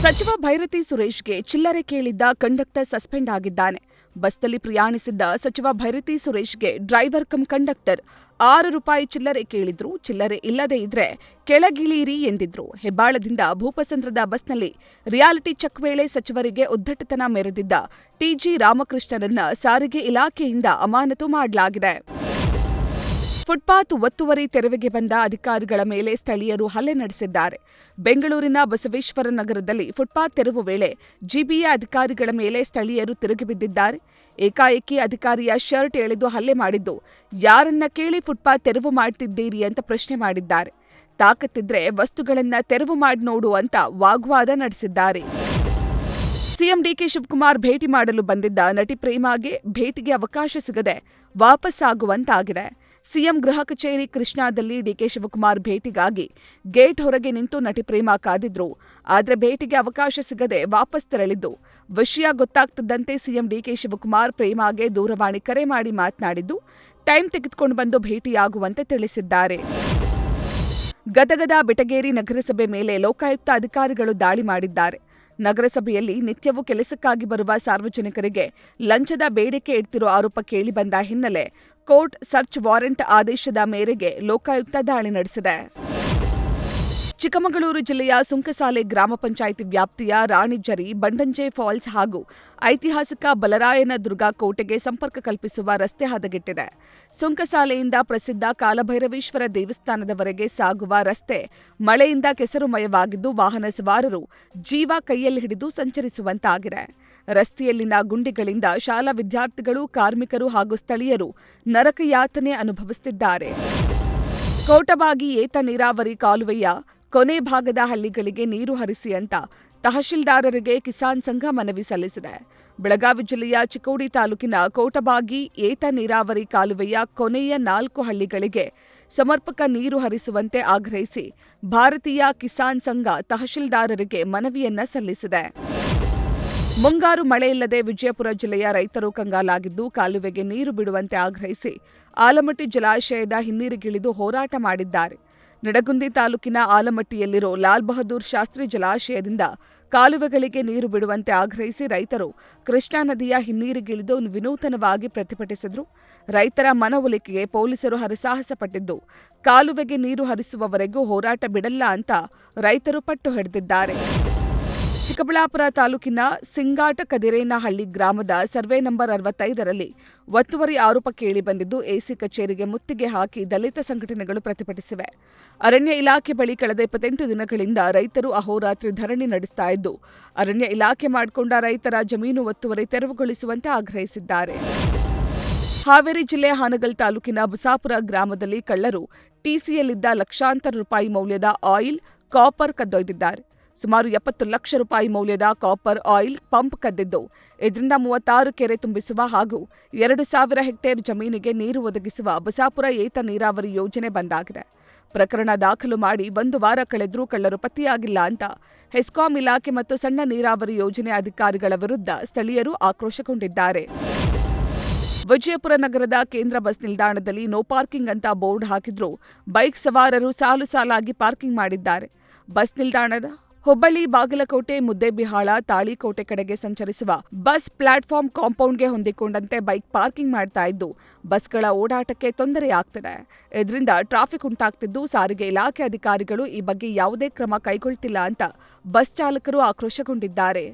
ಸಚಿವ ಭೈರತಿ ಸುರೇಶ್ಗೆ ಚಿಲ್ಲರೆ ಕೇಳಿದ್ದ ಕಂಡಕ್ಟರ್ ಸಸ್ಪೆಂಡ್ ಆಗಿದ್ದಾನೆ. ಬಸ್ನಲ್ಲಿ ಪ್ರಯಾಣಿಸಿದ್ದ ಸಚಿವ ಭೈರತಿ ಸುರೇಶ್ಗೆ ಡ್ರೈವರ್ ಕಮ್ ಕಂಡಕ್ಟರ್ ₹6 ಚಿಲ್ಲರೆ ಕೇಳಿದ್ರು. ಚಿಲ್ಲರೆ ಇಲ್ಲದೇ ಇದ್ರೆ ಕೆಳಗಿಳೀರಿ ಎಂದಿದ್ರು. ಹೆಬ್ಬಾಳದಿಂದ ಭೂಪಸಂದ್ರದ ಬಸ್ನಲ್ಲಿ ರಿಯಾಲಿಟಿ ಚೆಕ್ ವೇಳೆ ಸಚಿವರಿಗೆ ಉದ್ದಟತನ ಮೆರೆದಿದ್ದ ಟಿಜಿ ರಾಮಕೃಷ್ಣರನ್ನ ಸಾರಿಗೆ ಇಲಾಖೆಯಿಂದ ಅಮಾನತು ಮಾಡಲಾಗಿದೆ. ಫುಟ್ಪಾತ್ ಒತ್ತುವರಿ ತೆರವಿಗೆ ಬಂದ ಅಧಿಕಾರಿಗಳ ಮೇಲೆ ಸ್ಥಳೀಯರು ಹಲ್ಲೆ ನಡೆಸಿದ್ದಾರೆ. ಬೆಂಗಳೂರಿನ ಬಸವೇಶ್ವರ ನಗರದಲ್ಲಿ ಫುಟ್ಪಾತ್ ತೆರವು ವೇಳೆ ಜಿಬಿಎ ಅಧಿಕಾರಿಗಳ ಮೇಲೆ ಸ್ಥಳೀಯರು ತಿರುಗಿಬಿದ್ದಿದ್ದಾರೆ. ಏಕಾಏಕಿ ಅಧಿಕಾರಿಯ ಶರ್ಟ್ ಎಳೆದು ಹಲ್ಲೆ ಮಾಡಿದ್ದು, ಯಾರನ್ನ ಕೇಳಿ ಫುಟ್ಪಾತ್ ತೆರವು ಮಾಡ್ತಿದ್ದೀರಿ ಅಂತ ಪ್ರಶ್ನೆ ಮಾಡಿದ್ದಾರೆ. ತಾಕತ್ತಿದ್ರೆ ವಸ್ತುಗಳನ್ನ ತೆರವು ಮಾಡಿ ನೋಡು ಅಂತ ವಾಗ್ವಾದ ನಡೆಸಿದ್ದಾರೆ. ಸಿಎಂ ಡಿಕೆ ಶಿವಕುಮಾರ್ ಭೇಟಿ ಮಾಡಲು ಬಂದಿದ್ದ ನಟಿ ಪ್ರೇಮಾಗೆ ಭೇಟಿಗೆ ಅವಕಾಶ ಸಿಗದೆ ವಾಪಸ್ಸಾಗುವಂತಾಗಿದೆ. ಸಿಎಂ ಗೃಹ ಕಚೇರಿ ಕೃಷ್ಣಾದಲ್ಲಿ ಡಿಕೆ ಶಿವಕುಮಾರ್ ಭೇಟಿಗಾಗಿ ಗೇಟ್ ಹೊರಗೆ ನಿಂತು ನಟಿ ಪ್ರೇಮಾ ಕಾದಿದ್ರು. ಆದರೆ ಭೇಟಿಗೆ ಅವಕಾಶ ಸಿಗದೆ ವಾಪಸ್ ತೆರಳಿದ್ದು. ವಿಷಯ ಗೊತ್ತಾಗ್ತಿದ್ದಂತೆ ಸಿಎಂ ಡಿಕೆ ಶಿವಕುಮಾರ್ ಪ್ರೇಮಾಗೆ ದೂರವಾಣಿ ಕರೆ ಮಾಡಿ ಮಾತನಾಡಿದ್ದು, ಟೈಮ್ ತೆಗೆದುಕೊಂಡು ಬಂದು ಭೇಟಿಯಾಗುವಂತೆ ತಿಳಿಸಿದ್ದಾರೆ. ಗದಗದ ಬೆಟಗೇರಿ ನಗರಸಭೆ ಮೇಲೆ ಲೋಕಾಯುಕ್ತ ಅಧಿಕಾರಿಗಳು ದಾಳಿ ಮಾಡಿದ್ದಾರೆ. ನಗರಸಭೆಯಲ್ಲಿ ನಿತ್ಯವೂ ಕೆಲಸಕ್ಕಾಗಿ ಬರುವ ಸಾರ್ವಜನಿಕರಿಗೆ ಲಂಚದ ಬೇಡಿಕೆ ಇಡ್ತಿರೋ ಆರೋಪ ಕೇಳಿಬಂದ ಹಿನ್ನೆಲೆ ಕೋರ್ಟ್ ಸರ್ಚ್ ವಾರೆಂಟ್ ಆದೇಶದ ಮೇರೆಗೆ ಲೋಕಾಯುಕ್ತ ದಾಳಿ ನಡೆಸಿದೆ. ಚಿಕ್ಕಮಗಳೂರು ಜಿಲ್ಲೆಯ ಸುಂಕಸಾಲೆ ಗ್ರಾಮ ಪಂಚಾಯಿತಿ ವ್ಯಾಪ್ತಿಯ ರಾಣಿಜರಿ, ಬಂಡಂಜೆ ಫಾಲ್ಸ್ ಹಾಗೂ ಐತಿಹಾಸಿಕ ಬಲರಾಯನ ದುರ್ಗ ಕೋಟೆಗೆ ಸಂಪರ್ಕ ಕಲ್ಪಿಸುವ ರಸ್ತೆ ಹದಗೆಟ್ಟಿದೆ. ಸುಂಕಸಾಲೆಯಿಂದ ಪ್ರಸಿದ್ಧ ಕಾಲಭೈರವೇಶ್ವರ ದೇವಸ್ಥಾನದವರೆಗೆ ಸಾಗುವ ರಸ್ತೆ ಮಳೆಯಿಂದ ಕೆಸರುಮಯವಾಗಿದ್ದು, ವಾಹನ ಸವಾರರು ಜೀವ ಕೈಯಲ್ಲಿ ಹಿಡಿದು ಸಂಚರಿಸುವಂತಾಗಿದೆ. ರಸ್ತೆಯಲ್ಲಿನ ಗುಂಡಿಗಳಿಂದ ಶಾಲಾ ವಿದ್ಯಾರ್ಥಿಗಳು, ಕಾರ್ಮಿಕರು ಹಾಗೂ ಸ್ಥಳೀಯರು ನರಕಯಾತನೆ ಅನುಭವಿಸುತ್ತಿದ್ದಾರೆ. ಕೋಟಬಾಗಿ ಏತ ನೀರಾವರಿ ಕಾಲುವೆಯ ಕೊನೆ ಭಾಗದ ಹಳ್ಳಿಗಳಿಗೆ ನೀರು ಹರಿಸಿ ಅಂತ ತಹಶೀಲ್ದಾರರಿಗೆ ಕಿಸಾನ್ ಸಂಘ ಮನವಿ ಸಲ್ಲಿಸಿದೆ. ಬೆಳಗಾವಿ ಜಿಲ್ಲೆಯ ಚಿಕ್ಕೋಡಿ ತಾಲೂಕಿನ ಕೋಟಬಾಗಿ ಏತ ನೀರಾವರಿ ಕಾಲುವೆಯ ಕೊನೆಯ 4 ಹಳ್ಳಿಗಳಿಗೆ ಸಮರ್ಪಕ ನೀರು ಹರಿಸುವಂತೆ ಆಗ್ರಹಿಸಿ ಭಾರತೀಯ ಕಿಸಾನ್ ಸಂಘ ತಹಶೀಲ್ದಾರರಿಗೆ ಮನವಿಯನ್ನ ಸಲ್ಲಿಸಿದೆ. ಮುಂಗಾರು ಮಳೆಯಿಲ್ಲದೆ ವಿಜಯಪುರ ಜಿಲ್ಲೆಯ ರೈತರು ಕಂಗಾಲಾಗಿದ್ದು, ಕಾಲುವೆಗೆ ನೀರು ಬಿಡುವಂತೆ ಆಗ್ರಹಿಸಿ ಆಲಮಟ್ಟಿ ಜಲಾಶಯದ ಹಿನ್ನೀರಿಗಿಳಿದು ಹೋರಾಟ ಮಾಡಿದ್ದಾರೆ. ನಿಡಗುಂದಿ ತಾಲೂಕಿನ ಆಲಮಟ್ಟಿಯಲ್ಲಿರೋ ಲಾಲ್ ಬಹದ್ದೂರ್ ಶಾಸ್ತ್ರಿ ಜಲಾಶಯದಿಂದ ಕಾಲುವೆಗಳಿಗೆ ನೀರು ಬಿಡುವಂತೆ ಆಗ್ರಹಿಸಿ ರೈತರು ಕೃಷ್ಣಾ ನದಿಯ ಹಿನ್ನೀರಿಗಿಳಿದು ವಿನೂತನವಾಗಿ ಪ್ರತಿಭಟಿಸಿದರು. ರೈತರ ಮನವೊಲಿಕೆಗೆ ಪೊಲೀಸರು ಹರಸಾಹಸ ಪಟ್ಟಿದ್ದು, ಕಾಲುವೆಗೆ ನೀರು ಹರಿಸುವವರೆಗೂ ಹೋರಾಟ ಬಿಡಲ್ಲ ಅಂತ ರೈತರು ಪಟ್ಟು ಹಿಡಿದಿದ್ದಾರೆ. ಚಿಕ್ಕಬಳ್ಳಾಪುರ ತಾಲೂಕಿನ ಸಿಂಗಾಟ ಕದಿರೇನಹಳ್ಳಿ ಗ್ರಾಮದ ಸರ್ವೆ ನಂಬರ್ 65ರಲ್ಲಿ ಒತ್ತುವರಿ ಆರೋಪ ಕೇಳಿಬಂದಿದ್ದು, ಎಸಿ ಕಚೇರಿಗೆ ಮುತ್ತಿಗೆ ಹಾಕಿ ದಲಿತ ಸಂಘಟನೆಗಳು ಪ್ರತಿಭಟಿಸಿವೆ. ಅರಣ್ಯ ಇಲಾಖೆ ಬಳಿ ಕಳೆದ 28 ದಿನಗಳಿಂದ ರೈತರು ಅಹೋರಾತ್ರಿ ಧರಣಿ ನಡೆಸ್ತಾ ಇದ್ದು, ಅರಣ್ಯ ಇಲಾಖೆ ಮಾಡಿಕೊಂಡ ರೈತರ ಜಮೀನು ಒತ್ತುವರಿ ತೆರವುಗೊಳಿಸುವಂತೆ ಆಗ್ರಹಿಸಿದ್ದಾರೆ. ಹಾವೇರಿ ಜಿಲ್ಲೆ ಹಾನಗಲ್ ತಾಲೂಕಿನ ಬುಸಾಪುರ ಗ್ರಾಮದಲ್ಲಿ ಕಳ್ಳರು ಟಿಸಿಯಲ್ಲಿದ್ದ ಲಕ್ಷಾಂತರ ರೂಪಾಯಿ ಮೌಲ್ಯದ ಆಯಿಲ್, ಕಾಪರ್ ಕದ್ದೊಯ್ದಿದ್ದಾರೆ. ಸುಮಾರು 70 ಲಕ್ಷ ರೂಪಾಯಿ ಮೌಲ್ಯದ ಕಾಪರ್ ಆಯಿಲ್ ಪಂಪ್ ಕದ್ದಿದ್ದು, ಇದರಿಂದ 36 ಕೆರೆ ತುಂಬಿಸುವ ಹಾಗೂ 2,000 ಹೆಕ್ಟೇರ್ ಜಮೀನಿಗೆ ನೀರು ಒದಗಿಸುವ ಬಸಾಪುರ ಏತ ನೀರಾವರಿ ಯೋಜನೆ ಬಂದಾಗಿದೆ. ಪ್ರಕರಣ ದಾಖಲು ಮಾಡಿ 1 ವಾರ ಕಳೆದ್ರೂ ಕಳ್ಳರು ಪತ್ತೆಯಾಗಿಲ್ಲ ಅಂತ ಹೆಸ್ಕಾಂ ಇಲಾಖೆ ಮತ್ತು ಸಣ್ಣ ನೀರಾವರಿ ಯೋಜನೆ ಅಧಿಕಾರಿಗಳ ವಿರುದ್ಧ ಸ್ಥಳೀಯರು ಆಕ್ರೋಶಗೊಂಡಿದ್ದಾರೆ. ವಿಜಯಪುರ ನಗರದ ಕೇಂದ್ರ ಬಸ್ ನಿಲ್ದಾಣದಲ್ಲಿ ನೋ ಪಾರ್ಕಿಂಗ್ ಅಂತ ಬೋರ್ಡ್ ಹಾಕಿದ್ರೂ ಬೈಕ್ ಸವಾರರು ಸಾಲು ಸಾಲಾಗಿ ಪಾರ್ಕಿಂಗ್ ಮಾಡಿದ್ದಾರೆ. ಬಸ್ ನಿಲ್ದಾಣದ ಹುಬ್ಬಳ್ಳಿ, ಬಾಗಲಕೋಟೆ, ಮುದ್ದೇಬಿಹಾಳ, ತಾಳಿಕೋಟೆ ಕಡೆಗೆ ಸಂಚರಿಸುವ ಬಸ್ ಪ್ಲಾಟ್ಫಾರ್ಮ್ ಕಾಂಪೌಂಡ್ಗೆ ಹೊಂದಿಕೊಂಡಂತೆ ಬೈಕ್ ಪಾರ್ಕಿಂಗ್ ಮಾಡ್ತಾ ಇದ್ದು, ಬಸ್ಗಳ ಓಡಾಟಕ್ಕೆ ತೊಂದರೆಯಾಗ್ತಿದೆ. ಇದರಿಂದ ಟ್ರಾಫಿಕ್ ಉಂಟಾಗ್ತಿದ್ದು, ಸಾರಿಗೆ ಇಲಾಖೆ ಅಧಿಕಾರಿಗಳು ಈ ಬಗ್ಗೆ ಯಾವುದೇ ಕ್ರಮ ಕೈಗೊಳ್ತಿಲ್ಲ ಅಂತ ಬಸ್ ಚಾಲಕರು ಆಕ್ರೋಶಗೊಂಡಿದ್ದಾರೆ.